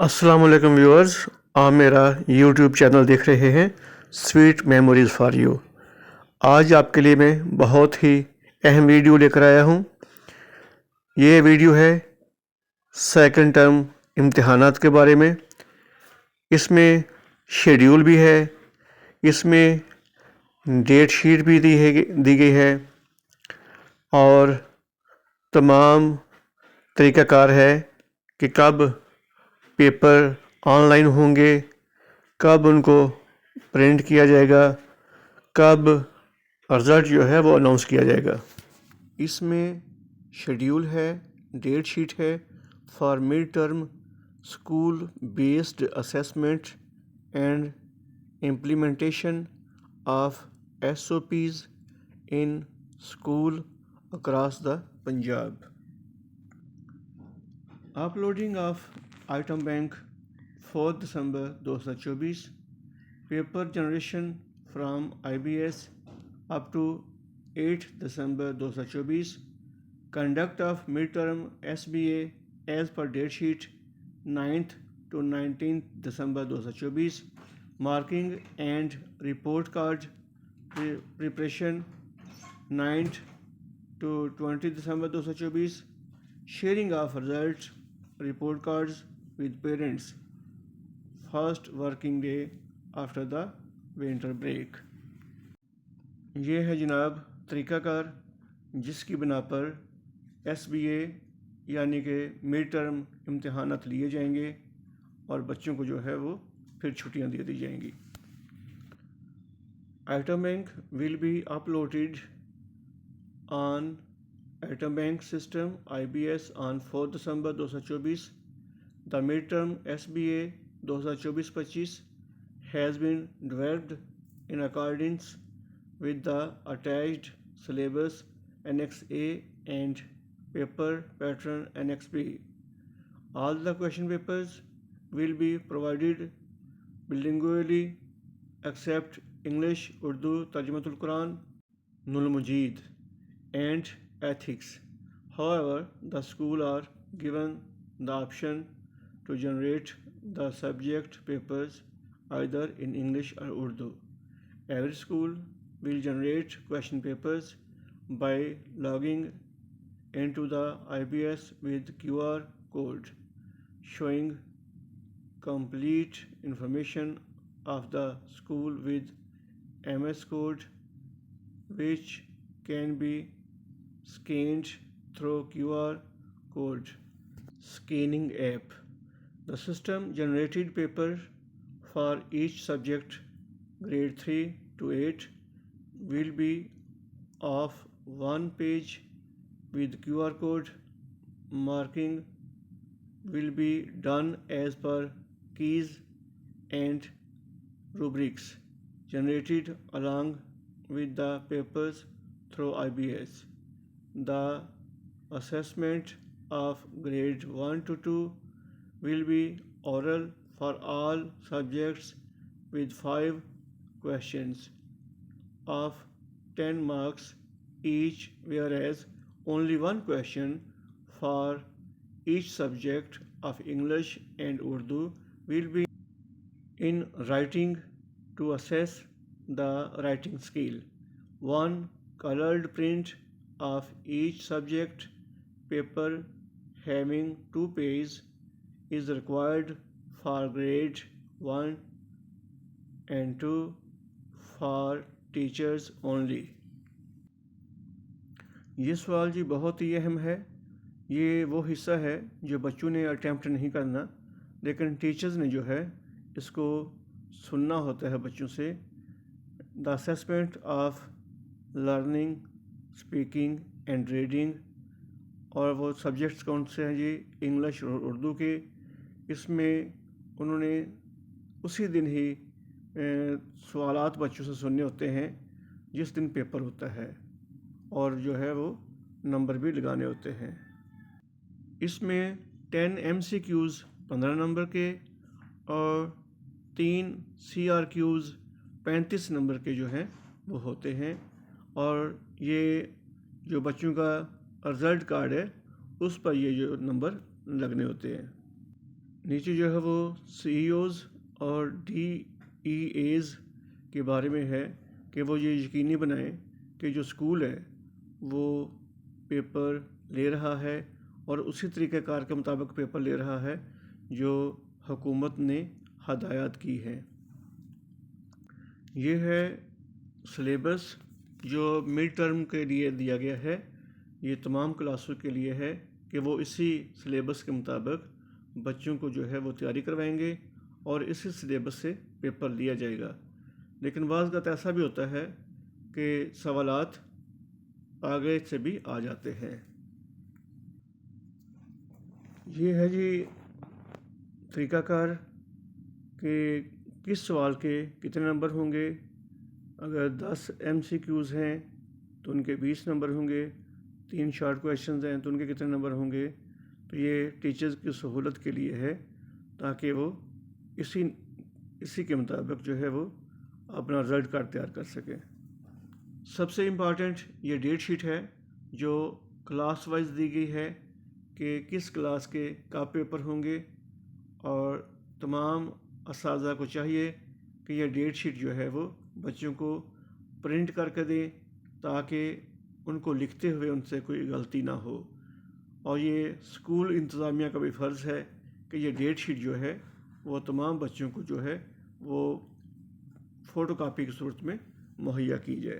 السلام علیکم ویورز، آپ میرا یوٹیوب چینل دیکھ رہے ہیں سویٹ میموریز فار یو۔ آج آپ کے لیے میں بہت ہی اہم ویڈیو لے کر آیا ہوں۔ یہ ویڈیو ہے سیکنڈ ٹرم امتحانات کے بارے میں۔ اس میں شیڈیول بھی ہے، اس میں ڈیٹ شیٹ بھی دی گئی ہے، اور تمام طریقہ کار ہے کہ کب پیپر آن لائن ہوں گے، کب ان کو پرنٹ کیا جائے گا، کب رزلٹ جو ہے وہ اناؤنس کیا جائے گا۔ اس میں شیڈیول ہے، ڈیٹ شیٹ ہے for mid term school based assessment and implementation of SOPs in school across the Punjab. Uploading of item bank 4 December 2024، paper generation from IBS up to 8 December 2024، conduct of mid term SBA as per date sheet 9th to 19th December 2024، marking and report card preparation 9th to 20 December 2024، sharing of result report cards with parents first working day after the winter break۔ یہ ہے جناب طریقہ کار جس کی بنا پر SBA یعنی کہ mid term امتحانات لیے جائیں گے اور بچوں کو جو ہے وہ پھر چھٹیاں دے دی جائیں گی۔ Item bank will be uploaded on Item Bank System IBS on 4 December 2024۔ The midterm SBA 2024-25 has been developed in accordance with the attached syllabus Annex A and paper pattern Annex B. All the question papers will be provided bilingually except English, Urdu, Tarjumatul Quran, Nul Mujid, and ethics. However, the school are given the option to generate the subject papers either in English or Urdu. Every school will generate question papers by logging into the IBS with QR code showing complete information of the school with MS code, which can be scanned through QR code scanning app. The system generated paper for each subject grade 3 to 8 will be of one page with QR code. Marking will be done as per keys and rubrics generated along with the papers through IBS. The assessment of grade 1 to 2 will be oral for all subjects with 5 questions of 10 marks each, whereas only one question for each subject of English and Urdu will be in writing to assess the writing skill. One colored print of each subject paper having 2 pages is required for grade 1 and 2 for teachers only۔ یہ سوال جی بہت ہی اہم ہے۔ یہ وہ حصہ ہے جو بچوں نے اٹیمپٹ نہیں کرنا، لیکن ٹیچرز نے جو ہے اس کو سننا ہوتا ہے بچوں سے۔ The assessment of learning speaking and reading, اور وہ سبجیکٹس کون سے ہیں جی؟ انگلش اور اردو کے۔ اس میں انہوں نے اسی دن ہی سوالات بچوں سے سننے ہوتے ہیں جس دن پیپر ہوتا ہے، اور جو ہے وہ نمبر بھی لگانے ہوتے ہیں۔ اس میں 10 MCQs 15 نمبر کے اور 3 CRQs 35 نمبر کے جو ہیں وہ ہوتے ہیں، اور یہ جو بچوں کا رزلٹ کارڈ ہے اس پر یہ جو نمبر لگنے ہوتے ہیں۔ نیچے جو ہے وہ CEOs اور DEAs کے بارے میں ہے کہ وہ یہ یقینی بنائیں کہ جو اسکول ہے وہ پیپر لے رہا ہے اور اسی طریقہ کار کے مطابق پیپر لے رہا ہے جو حکومت نے ہدایات کی ہے۔ یہ ہے سلیبس جو مڈ ٹرم کے لیے دیا گیا ہے۔ یہ تمام کلاسوں کے لیے ہے کہ وہ اسی سلیبس کے مطابق بچوں کو جو ہے وہ تیاری کروائیں گے اور اسی سلیبس سے پیپر لیا جائے گا۔ لیکن بعض اوقات ایسا بھی ہوتا ہے کہ سوالات آگے سے بھی آ جاتے ہیں۔ یہ ہے جی طریقہ کار کہ کس سوال کے کتنے نمبر ہوں گے۔ اگر 10 MCQs ہیں تو ان کے 20 نمبر ہوں گے، 3 شارٹ کویشچنز ہیں تو ان کے کتنے نمبر ہوں گے۔ تو یہ ٹیچرز کی سہولت کے لیے ہے تاکہ وہ اسی کے مطابق جو ہے وہ اپنا رزلٹ کارڈ تیار کر سکیں۔ سب سے امپارٹنٹ یہ ڈیٹ شیٹ ہے جو کلاس وائز دی گئی ہے کہ کس کلاس کے کب پیپر ہوں گے، اور تمام اساتذہ کو چاہیے کہ یہ ڈیٹ شیٹ جو ہے وہ بچوں کو پرنٹ کر کے دیں تاکہ ان کو لکھتے ہوئے ان سے کوئی غلطی نہ ہو۔ اور یہ اسکول انتظامیہ کا بھی فرض ہے کہ یہ ڈیٹ شیٹ جو ہے وہ تمام بچوں کو جو ہے وہ فوٹو کاپی کی صورت میں مہیا کی جائے۔